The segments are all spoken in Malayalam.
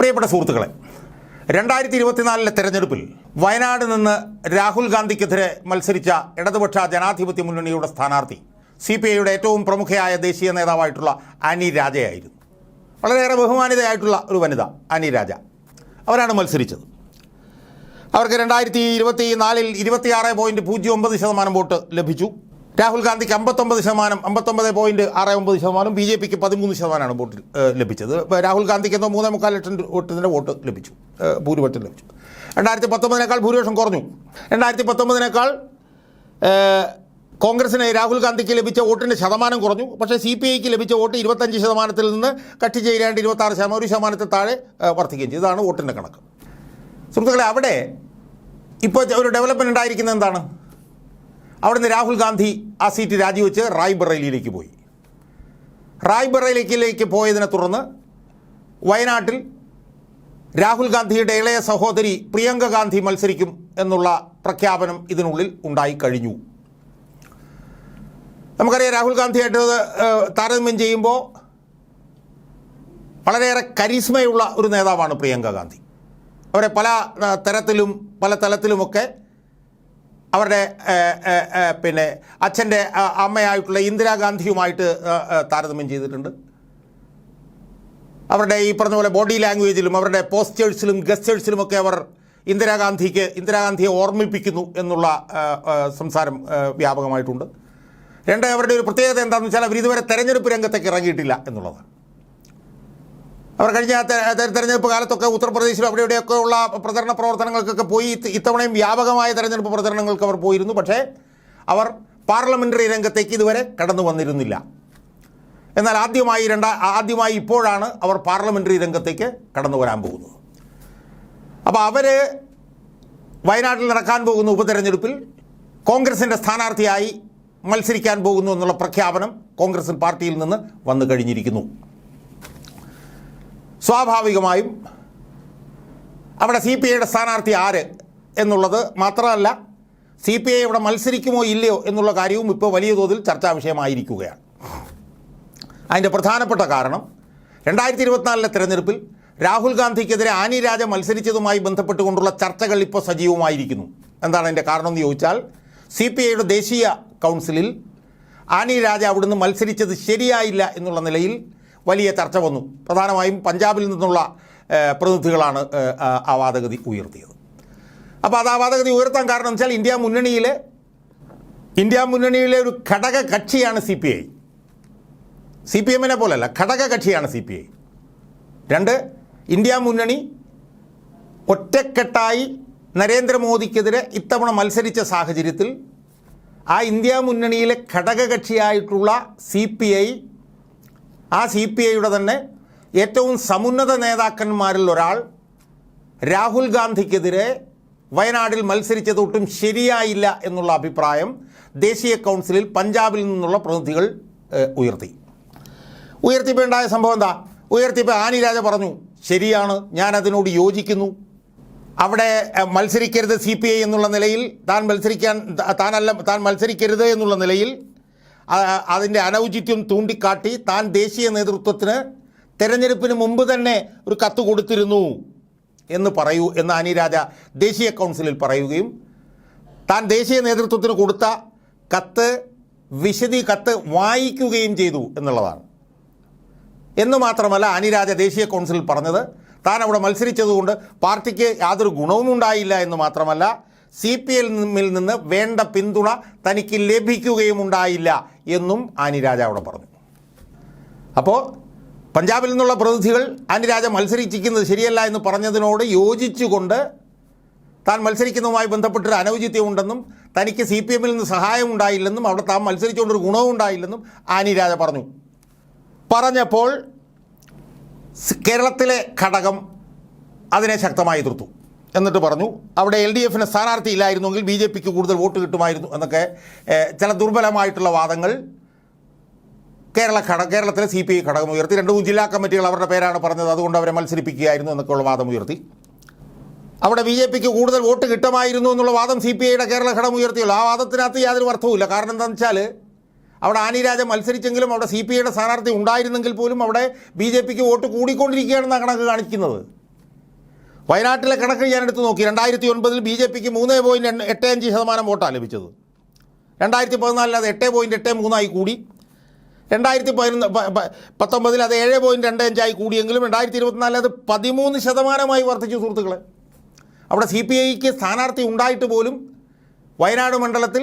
പ്രിയപ്പെട്ട സുഹൃത്തുക്കളെ, 2024 തെരഞ്ഞെടുപ്പിൽ വയനാട് നിന്ന് രാഹുൽ ഗാന്ധിക്കെതിരെ മത്സരിച്ച ഇടതുപക്ഷ ജനാധിപത്യ മുന്നണിയുടെ സ്ഥാനാർത്ഥി CPIയുടെ ഏറ്റവും പ്രമുഖയായ ദേശീയ നേതാവായിട്ടുള്ള ആനി രാജയായിരുന്നു. വളരെയേറെ ബഹുമാനിതയായിട്ടുള്ള ഒരു വനിത ആനി രാജ. അവരാണ് മത്സരിച്ചത്. അവർക്ക് 2024 26.09% വോട്ട് ലഭിച്ചു. രാഹുൽ ഗാന്ധിക്ക് 59.69%, BJPക്ക് 13% വോട്ട് ലഭിച്ചത്. രാഹുൽ ഗാന്ധിക്ക് എന്തോ 3.25 ലക്ഷം വോട്ടിൻ്റെ വോട്ട് ലഭിച്ചു, ഭൂരിപക്ഷം ലഭിച്ചു. 2019 ഭൂരിപക്ഷം കുറഞ്ഞു. 2019 കോൺഗ്രസിന് രാഹുൽ ഗാന്ധിക്ക് ലഭിച്ച വോട്ടിൻ്റെ ശതമാനം കുറഞ്ഞു. പക്ഷേ CPIക്ക് ലഭിച്ച വോട്ട് 25% നിന്ന് കക്ഷി ചേരാണ്ട് 26%, 1% താഴെ വർദ്ധിക്കുകയും ചെയ്തു. ഇതാണ് വോട്ടിൻ്റെ കണക്ക്. സുഹൃത്തുക്കളെ, അവിടെ ഇപ്പോൾ ഒരു ഡെവലപ്മെൻറ്റ് ഉണ്ടായിരിക്കുന്നത് എന്താണ്? അവിടുന്ന് രാഹുൽ ഗാന്ധി ആ സീറ്റ് രാജിവെച്ച് റായ്ബറേലിയിലേക്ക് പോയി. റായ്ബറേലിയിലേക്ക് പോയതിനെ തുടർന്ന് വയനാട്ടിൽ രാഹുൽ ഗാന്ധിയുടെ ഇളയ സഹോദരി പ്രിയങ്ക ഗാന്ധി മത്സരിക്കും എന്നുള്ള പ്രഖ്യാപനം ഇതിനുള്ളിൽ ഉണ്ടായി കഴിഞ്ഞു. നമുക്കറിയാം, രാഹുൽ ഗാന്ധിയായിട്ട് താരതമ്യം ചെയ്യുമ്പോൾ വളരെയേറെ കരിസ്മയുള്ള ഒരു നേതാവാണ് പ്രിയങ്ക ഗാന്ധി. അവരെ പല തലത്തിലുമൊക്കെ അവരുടെ അച്ഛൻ്റെ അമ്മയായിട്ടുള്ള ഇന്ദിരാഗാന്ധിയുമായിട്ട് താരതമ്യം ചെയ്തിട്ടുണ്ട്. അവരുടെ ഈ പറഞ്ഞ പോലെ ബോഡി ലാംഗ്വേജിലും അവരുടെ പോസ്റ്റേഴ്സിലും ഗസ്റ്റേഴ്സിലുമൊക്കെ അവർ ഇന്ദിരാഗാന്ധിയെ ഓർമ്മിപ്പിക്കുന്നു എന്നുള്ള സംസാരം വ്യാപകമായിട്ടുണ്ട്. അവരുടെ ഒരു പ്രത്യേകത എന്താണെന്ന് വെച്ചാൽ അവരിതുവരെ തെരഞ്ഞെടുപ്പ് രംഗത്തേക്ക് ഇറങ്ങിയിട്ടില്ല എന്നുള്ളതാണ്. അവർ കഴിഞ്ഞ തെരഞ്ഞെടുപ്പ് കാലത്തൊക്കെ ഉത്തർപ്രദേശിലും അവിടെ ഇവിടെയൊക്കെ ഉള്ള പ്രചരണ പ്രവർത്തനങ്ങൾക്കൊക്കെ പോയി. ഇത്തവണയും വ്യാപകമായ തെരഞ്ഞെടുപ്പ് പ്രചരണങ്ങൾക്ക് അവർ പോയിരുന്നു. പക്ഷേ അവർ പാർലമെൻ്ററി രംഗത്തേക്ക് ഇതുവരെ കടന്നു വന്നിരുന്നില്ല. എന്നാൽ ആദ്യമായി ഇപ്പോഴാണ് അവർ പാർലമെൻ്ററി രംഗത്തേക്ക് കടന്നു വരാൻ പോകുന്നത്. അപ്പോൾ അവർ വയനാട്ടിൽ നടക്കാൻ പോകുന്ന ഉപതെരഞ്ഞെടുപ്പിൽ കോൺഗ്രസിൻ്റെ സ്ഥാനാർത്ഥിയായി മത്സരിക്കാൻ പോകുന്നു എന്നുള്ള പ്രഖ്യാപനം കോൺഗ്രസ് പാർട്ടിയിൽ നിന്ന് വന്നു കഴിഞ്ഞിരിക്കുന്നു. സ്വാഭാവികമായും അവിടെ CPIയുടെ സ്ഥാനാർത്ഥി ആര് എന്നുള്ളത് മാത്രമല്ല, CPI ഇവിടെ മത്സരിക്കുമോ ഇല്ലയോ എന്നുള്ള കാര്യവും ഇപ്പോൾ വലിയ തോതിൽ ചർച്ചാ വിഷയമായിരിക്കുകയാണ്. അതിൻ്റെ പ്രധാനപ്പെട്ട കാരണം 2024 തെരഞ്ഞെടുപ്പിൽ രാഹുൽ ഗാന്ധിക്കെതിരെ ആനി രാജ മത്സരിച്ചതുമായി ബന്ധപ്പെട്ടുകൊണ്ടുള്ള ചർച്ചകൾ ഇപ്പോൾ സജീവമായിരിക്കുന്നു. എന്താണ് അതിൻ്റെ കാരണം എന്ന് ചോദിച്ചാൽ, CPIയുടെ ദേശീയ കൗൺസിലിൽ ആനി രാജ അവിടുന്ന് മത്സരിച്ചത് ശരിയായില്ല എന്നുള്ള നിലയിൽ വലിയ ചർച്ച വന്നു. പ്രധാനമായും പഞ്ചാബിൽ നിന്നുള്ള പ്രതിനിധികളാണ് ആ വാദഗതി ഉയർത്തിയത്. അപ്പോൾ അത് ആ വാദഗതി ഉയർത്താൻ കാരണം വെച്ചാൽ ഇന്ത്യ മുന്നണിയിലെ ഒരു ഘടക കക്ഷിയാണ് CPI. CPMനെ പോലല്ല, ഘടക കക്ഷിയാണ് CPI. ഇന്ത്യ മുന്നണി ഒറ്റക്കെട്ടായി നരേന്ദ്രമോദിക്കെതിരെ ഇത്തവണ മത്സരിച്ച സാഹചര്യത്തിൽ ആ ഇന്ത്യ മുന്നണിയിലെ ഘടകകക്ഷിയായിട്ടുള്ള CPI, ആ CPIയുടെ തന്നെ ഏറ്റവും സമുന്നത നേതാക്കന്മാരിൽ ഒരാൾ രാഹുൽ ഗാന്ധിക്കെതിരെ വയനാട്ടിൽ മത്സരിച്ചതൊട്ടും ശരിയായില്ല എന്നുള്ള അഭിപ്രായം ദേശീയ കൗൺസിലിൽ പഞ്ചാബിൽ നിന്നുള്ള പ്രതിനിധികൾ ഉയർത്തിയപ്പോൾ ഉണ്ടായ സംഭവം എന്താ? ഉയർത്തിയപ്പോൾ ആനി രാജ പറഞ്ഞു, ശരിയാണ്, ഞാനതിനോട് യോജിക്കുന്നു. അവിടെ മത്സരിക്കരുത് CPI എന്നുള്ള നിലയിൽ താൻ മത്സരിക്കരുത് എന്നുള്ള നിലയിൽ അതിൻ്റെ അനൗചിത്യം ചൂണ്ടിക്കാട്ടി താൻ ദേശീയ നേതൃത്വത്തിന് തെരഞ്ഞെടുപ്പിന് മുമ്പ് തന്നെ ഒരു കത്ത് കൊടുത്തിരുന്നു എന്ന് ആനി രാജ ദേശീയ കൗൺസിലിൽ പറയുകയും താൻ ദേശീയ നേതൃത്വത്തിന് കൊടുത്ത കത്ത് വായിക്കുകയും ചെയ്തു എന്നുള്ളതാണ്. എന്ന് മാത്രമല്ല, ആനി രാജ ദേശീയ കൗൺസിലിൽ പറഞ്ഞത് താൻ അവിടെ മത്സരിച്ചതുകൊണ്ട് പാർട്ടിക്ക് യാതൊരു ഗുണവും ഉണ്ടായില്ല എന്ന് മാത്രമല്ല, CPIയിൽ നിന്ന് വേണ്ട പിന്തുണ തനിക്ക് ലഭിക്കുകയും ഉണ്ടായില്ല എന്നും ആനി രാജ അവിടെ പറഞ്ഞു. അപ്പോൾ പഞ്ചാബിൽ നിന്നുള്ള പ്രതിനിധികൾ ആനി രാജ മത്സരിച്ചിരിക്കുന്നത് ശരിയല്ല എന്ന് പറഞ്ഞതിനോട് യോജിച്ചുകൊണ്ട് താൻ മത്സരിക്കുന്നതുമായി ബന്ധപ്പെട്ടൊരു അനൗചിത്യമുണ്ടെന്നും തനിക്ക് CPMൽ നിന്ന് സഹായം ഉണ്ടായില്ലെന്നും അവിടെ താൻ മത്സരിച്ചുകൊണ്ടൊരു ഗുണവും ഉണ്ടായില്ലെന്നും ആനി രാജ പറഞ്ഞപ്പോൾ കേരളത്തിലെ ഘടകം അതിനെ ശക്തമായി എതിർത്തു. എന്നിട്ട് പറഞ്ഞു, അവിടെ LDFന് സ്ഥാനാർത്ഥി ഇല്ലായിരുന്നെങ്കിൽ BJPക്ക് കൂടുതൽ വോട്ട് കിട്ടുമായിരുന്നു എന്നൊക്കെ ചില ദുർബലമായിട്ടുള്ള വാദങ്ങൾ കേരളത്തിലെ CPI ഘടകം ഉയർത്തി. 2 ജില്ലാ കമ്മിറ്റികൾ അവരുടെ പേരാണ് പറഞ്ഞത്, അതുകൊണ്ട് അവരെ മത്സരിപ്പിക്കുകയായിരുന്നു എന്നൊക്കെയുള്ള വാദം ഉയർത്തി. അവിടെ BJPക്ക് കൂടുതൽ വോട്ട് കിട്ടുമായിരുന്നു എന്നുള്ള വാദം CPIയുടെ കേരള ഘടകം ഉയർത്തിയല്ലോ. ആ വാദത്തിനകത്ത് യാതൊരു അർത്ഥവുമില്ല. കാരണം എന്താണെന്ന് വെച്ചാൽ അവിടെ ആനി രാജ മത്സരിച്ചെങ്കിലും അവിടെ CPIയുടെ സ്ഥാനാർത്ഥി ഉണ്ടായിരുന്നെങ്കിൽ പോലും അവിടെ BJPക്ക് വോട്ട് കൂടിക്കൊണ്ടിരിക്കുകയാണെന്നാണ് കണക്ക് കാണിക്കുന്നത്. വയനാട്ടിലെ കണക്ക് ഞാൻ എടുത്ത് നോക്കി. 2009 BJPക്ക് 3.85% വോട്ടാണ് ലഭിച്ചത്. 2014 അത് 8.83 കൂടി. 2019 അത് 7.25 കൂടിയെങ്കിലും 2024 അത് 13% വർദ്ധിച്ചു. സുഹൃത്തുക്കളെ, അവിടെ CPIക്ക് സ്ഥാനാർത്ഥി ഉണ്ടായിട്ട് പോലും വയനാട് മണ്ഡലത്തിൽ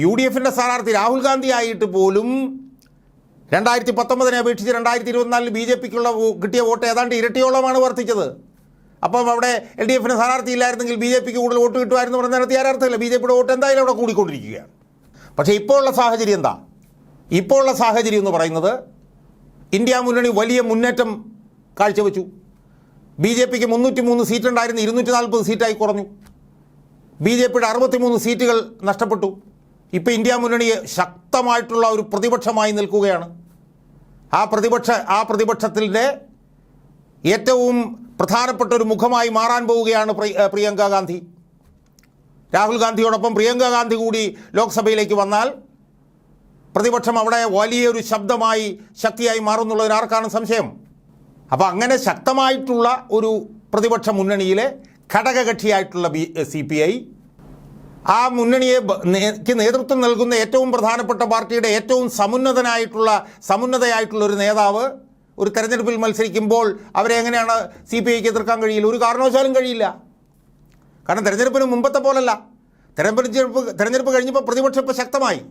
UDFിൻ്റെ സ്ഥാനാർത്ഥി രാഹുൽ ഗാന്ധി ആയിട്ട് പോലും 2019 അപേക്ഷിച്ച് 2024 BJPക്കുള്ള കിട്ടിയ വോട്ട് ഏതാണ്ട് ഇരട്ടിയോളമാണ് വർദ്ധിച്ചത്. അപ്പം അവിടെ LDFന് സ്ഥാനാർത്ഥി ഇല്ലായിരുന്നെങ്കിൽ BJPക്ക് കൂടുതൽ വോട്ട് കിട്ടുമായിരുന്നു പറഞ്ഞ നേരത്തെ ആരർത്ഥമില്ല. BJPയുടെ വോട്ട് എന്തായാലും അവിടെ കൂടിക്കൊണ്ടിരിക്കുകയാണ്. പക്ഷേ ഇപ്പോൾ ഉള്ള സാഹചര്യം എന്താ? ഇപ്പോൾ ഉള്ള സാഹചര്യം എന്ന് പറയുന്നത് ഇന്ത്യ മുന്നണി വലിയ മുന്നേറ്റം കാഴ്ചവെച്ചു. BJPക്ക് 303 സീറ്റുണ്ടായിരുന്നു, 240 സീറ്റായി കുറഞ്ഞു. BJPയുടെ 63 സീറ്റുകൾ നഷ്ടപ്പെട്ടു. ഇപ്പോൾ ഇന്ത്യ മുന്നണി ശക്തമായിട്ടുള്ള ഒരു പ്രതിപക്ഷമായി നിൽക്കുകയാണ്. ആ പ്രതിപക്ഷത്തിൻ്റെ ഏറ്റവും പ്രധാനപ്പെട്ട ഒരു മുഖമായി മാറാൻ പോവുകയാണ് പ്രിയങ്ക ഗാന്ധി. രാഹുൽ ഗാന്ധിയോടൊപ്പം പ്രിയങ്ക ഗാന്ധി കൂടി ലോക്സഭയിലേക്ക് വന്നാൽ പ്രതിപക്ഷം അവിടെ വലിയൊരു ശക്തിയായി മാറുന്നുള്ളതിന് ആർക്കാണ് സംശയം? അപ്പോൾ അങ്ങനെ ശക്തമായിട്ടുള്ള ഒരു പ്രതിപക്ഷ മുന്നണിയിലെ ഘടകകക്ഷിയായിട്ടുള്ള CPI, ആ മുന്നണിക്ക് നേതൃത്വം നൽകുന്ന ഏറ്റവും പ്രധാനപ്പെട്ട പാർട്ടിയുടെ ഏറ്റവും സമുന്നതയായിട്ടുള്ള ഒരു നേതാവ് ഒരു തെരഞ്ഞെടുപ്പിൽ മത്സരിക്കുമ്പോൾ അവരെ എങ്ങനെയാണ് CPIക്ക് എതിർക്കാൻ കഴിയില്ല? ഒരു കാരണവശാലും കഴിയില്ല. കാരണം തെരഞ്ഞെടുപ്പിന് മുമ്പത്തെ പോലല്ല. തെരഞ്ഞെടുപ്പ് കഴിഞ്ഞപ്പോൾ പ്രതിപക്ഷം ഇപ്പോൾ ശക്തമായി.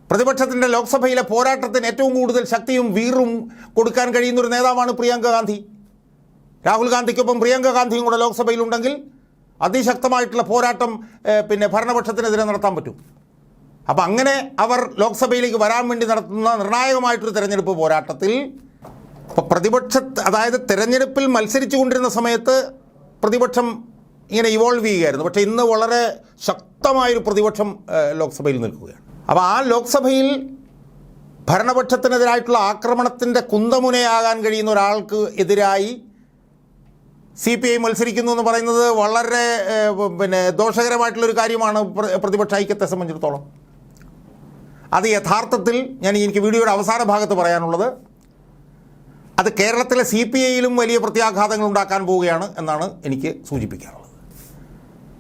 പ്രതിപക്ഷത്തിൻ്റെ ലോക്സഭയിലെ പോരാട്ടത്തിന് ഏറ്റവും കൂടുതൽ ശക്തിയും വീറും കൊടുക്കാൻ കഴിയുന്ന ഒരു നേതാവാണ് പ്രിയങ്ക ഗാന്ധി. രാഹുൽ ഗാന്ധിക്കൊപ്പം പ്രിയങ്ക ഗാന്ധിയും കൂടെ ലോക്സഭയിലുണ്ടെങ്കിൽ അതിശക്തമായിട്ടുള്ള പോരാട്ടം ഭരണപക്ഷത്തിനെതിരെ നടത്താൻ പറ്റും. അപ്പം അങ്ങനെ അവർ ലോക്സഭയിലേക്ക് വരാൻ വേണ്ടി നടത്തുന്ന നിർണായകമായിട്ടൊരു തെരഞ്ഞെടുപ്പ് പോരാട്ടത്തിൽ അതായത് തെരഞ്ഞെടുപ്പിൽ മത്സരിച്ചു കൊണ്ടിരുന്ന സമയത്ത് പ്രതിപക്ഷം ഇങ്ങനെ ഇവോൾവ് ചെയ്യുകയായിരുന്നു. പക്ഷേ ഇന്ന് വളരെ ശക്തമായൊരു പ്രതിപക്ഷം ലോക്സഭയിൽ നിൽക്കുകയാണ്. അപ്പോൾ ആ ലോക്സഭയിൽ ഭരണപക്ഷത്തിനെതിരായിട്ടുള്ള ആക്രമണത്തിൻ്റെ കുന്തമുനയാകാൻ കഴിയുന്ന ഒരാൾക്ക് എതിരായി CPI മത്സരിക്കുന്നു എന്ന് പറയുന്നത് വളരെ ദോഷകരമായിട്ടുള്ളൊരു കാര്യമാണ് പ്രതിപക്ഷ ഐക്യത്തെ സംബന്ധിച്ചിടത്തോളം. അത് യഥാർത്ഥത്തിൽ എനിക്ക് വീഡിയോയുടെ അവസാന ഭാഗത്ത് പറയാനുള്ളത്, അത് കേരളത്തിലെ CPIയിലും വലിയ പ്രത്യാഘാതങ്ങൾ ഉണ്ടാക്കാൻ പോവുകയാണ് എന്നാണ് എനിക്ക് സൂചിപ്പിക്കാനുള്ളത്.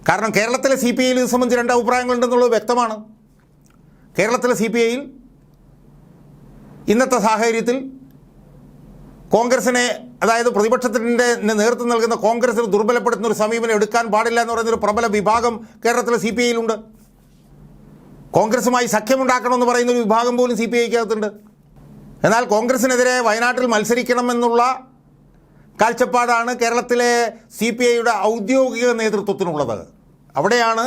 കാരണം കേരളത്തിലെ CPIയിൽ ഇത് സംബന്ധിച്ച് രണ്ട് അഭിപ്രായങ്ങളുണ്ടെന്നുള്ളത് വ്യക്തമാണ്. കേരളത്തിലെ CPIയിൽ ഇന്നത്തെ സാഹചര്യത്തിൽ കോൺഗ്രസിനെ, അതായത് പ്രതിപക്ഷത്തിൻ്റെ നേതൃത്വം നൽകുന്ന കോൺഗ്രസിന് ദുർബലപ്പെടുത്തുന്ന ഒരു സമീപനം എടുക്കാൻ പാടില്ല എന്ന് പറയുന്നൊരു പ്രബല വിഭാഗം കേരളത്തിലെ CPIയിലുണ്ട്. കോൺഗ്രസുമായി സഖ്യമുണ്ടാക്കണമെന്ന് പറയുന്നൊരു വിഭാഗം പോലും CPIക്കകത്തുണ്ട്. എന്നാൽ കോൺഗ്രസിനെതിരെ വയനാട്ടിൽ മത്സരിക്കണമെന്നുള്ള കാഴ്ചപ്പാടാണ് കേരളത്തിലെ CPIയുടെ ഔദ്യോഗിക നേതൃത്വത്തിനുള്ളത്. അവിടെയാണ്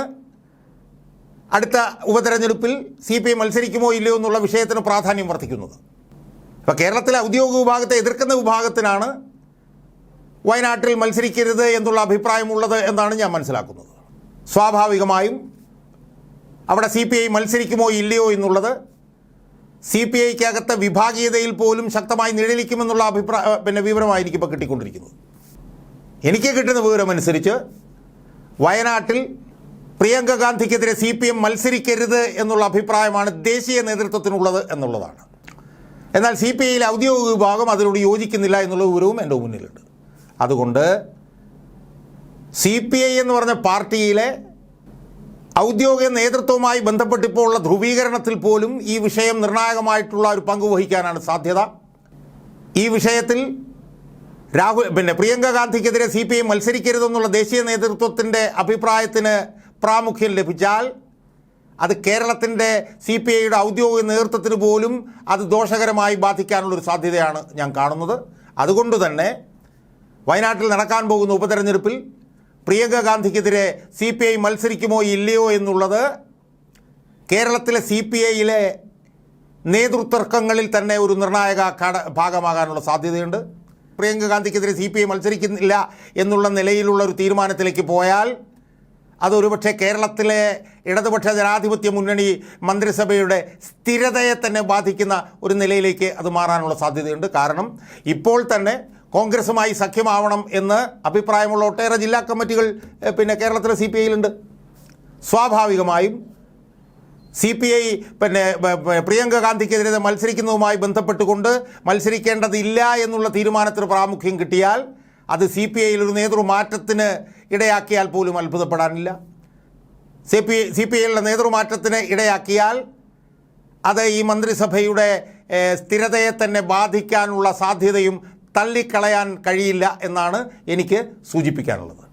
അടുത്ത ഉപതെരഞ്ഞെടുപ്പിൽ CPI മത്സരിക്കുമോ ഇല്ലയോ എന്നുള്ള വിഷയത്തിന് പ്രാധാന്യം വർദ്ധിക്കുന്നത്. അപ്പോൾ കേരളത്തിലെ ഔദ്യോഗിക വിഭാഗത്തെ എതിർക്കുന്ന വിഭാഗത്തിനാണ് വയനാട്ടിൽ മത്സരിക്കരുത് എന്നുള്ള അഭിപ്രായമുള്ളത് എന്നാണ് ഞാൻ മനസ്സിലാക്കുന്നത്. സ്വാഭാവികമായും അവിടെ CPI മത്സരിക്കുമോ ഇല്ലയോ എന്നുള്ളത് CPIക്കകത്തെ വിഭാഗീയതയിൽ പോലും ശക്തമായി നിഴലിക്കുമെന്നുള്ള വിവരമായി എനിക്കിപ്പോൾ കിട്ടിക്കൊണ്ടിരിക്കുന്നത്. എനിക്ക് കിട്ടുന്ന വിവരമനുസരിച്ച് വയനാട്ടിൽ പ്രിയങ്ക ഗാന്ധിക്കെതിരെ CPM മത്സരിക്കരുത് എന്നുള്ള അഭിപ്രായമാണ് ദേശീയ നേതൃത്വത്തിനുള്ളത് എന്നുള്ളതാണ്. എന്നാൽ CPIയിലെ ഔദ്യോഗിക വിഭാഗം അതിനോട് യോജിക്കുന്നില്ല എന്നുള്ള വിവരവും എൻ്റെ മുന്നിലുണ്ട്. അതുകൊണ്ട് CPI എന്ന് പറഞ്ഞ പാർട്ടിയിലെ ഔദ്യോഗിക നേതൃത്വവുമായി ബന്ധപ്പെട്ടിപ്പോൾ ഉള്ള ധ്രുവീകരണത്തിൽ പോലും ഈ വിഷയം നിർണായകമായിട്ടുള്ള ഒരു പങ്ക് വഹിക്കാനാണ് സാധ്യത. ഈ വിഷയത്തിൽ പ്രിയങ്ക ഗാന്ധിക്കെതിരെ CPI മത്സരിക്കരുതെന്നുള്ള ദേശീയ നേതൃത്വത്തിൻ്റെ അഭിപ്രായത്തിന് പ്രാമുഖ്യം ലഭിച്ചാൽ അത് കേരളത്തിൻ്റെ CPIയുടെ ഔദ്യോഗിക നേതൃത്വത്തിന് പോലും അത് ദോഷകരമായി ബാധിക്കാനുള്ളൊരു സാധ്യതയാണ് ഞാൻ കാണുന്നത്. അതുകൊണ്ട് തന്നെ വയനാട്ടിൽ നടക്കാൻ പോകുന്ന ഉപതെരഞ്ഞെടുപ്പിൽ പ്രിയങ്ക ഗാന്ധിക്കെതിരെ CPI മത്സരിക്കുമോ ഇല്ലയോ എന്നുള്ളത് കേരളത്തിലെ CPIയിലെ നേതൃത്വങ്ങളിൽ തന്നെ ഒരു നിർണായക ഭാഗമാകാനുള്ള സാധ്യതയുണ്ട്. പ്രിയങ്ക ഗാന്ധിക്കെതിരെ CPI മത്സരിക്കുന്നില്ല എന്നുള്ള നിലയിലുള്ള ഒരു തീരുമാനത്തിലേക്ക് പോയാൽ അതൊരുപക്ഷെ കേരളത്തിലെ ഇടതുപക്ഷ ജനാധിപത്യ മുന്നണി മന്ത്രിസഭയുടെ സ്ഥിരതയെ തന്നെ ബാധിക്കുന്ന ഒരു നിലയിലേക്ക് അത് മാറാനുള്ള സാധ്യതയുണ്ട്. കാരണം ഇപ്പോൾ തന്നെ കോൺഗ്രസുമായി സഖ്യമാവണം എന്ന് അഭിപ്രായമുള്ള ഒട്ടേറെ ജില്ലാ കമ്മിറ്റികൾ കേരളത്തിലെ CPIയിലുണ്ട്. സ്വാഭാവികമായും CPI പിന്നെ പ്രിയങ്ക ഗാന്ധിക്കെതിരെ മത്സരിക്കുന്നതുമായി ബന്ധപ്പെട്ടുകൊണ്ട് മത്സരിക്കേണ്ടതില്ല എന്നുള്ള തീരുമാനത്തിന് പ്രാമുഖ്യം കിട്ടിയാൽ അത് CPIയിൽ ഒരു നേതൃമാറ്റത്തിന് ഇടയാക്കിയാൽ പോലും അത്ഭുതപ്പെടാനില്ല. CPIയിലെ നേതൃമാറ്റത്തിന് ഇടയാക്കിയാൽ അത് ഈ മന്ത്രിസഭയുടെ സ്ഥിരതയെ തന്നെ ബാധിക്കാനുള്ള സാധ്യതയും തള്ളിക്കളയാൻ കഴിയില്ല എന്നാണ് എനിക്ക് സൂചിപ്പിക്കാനുള്ളത്.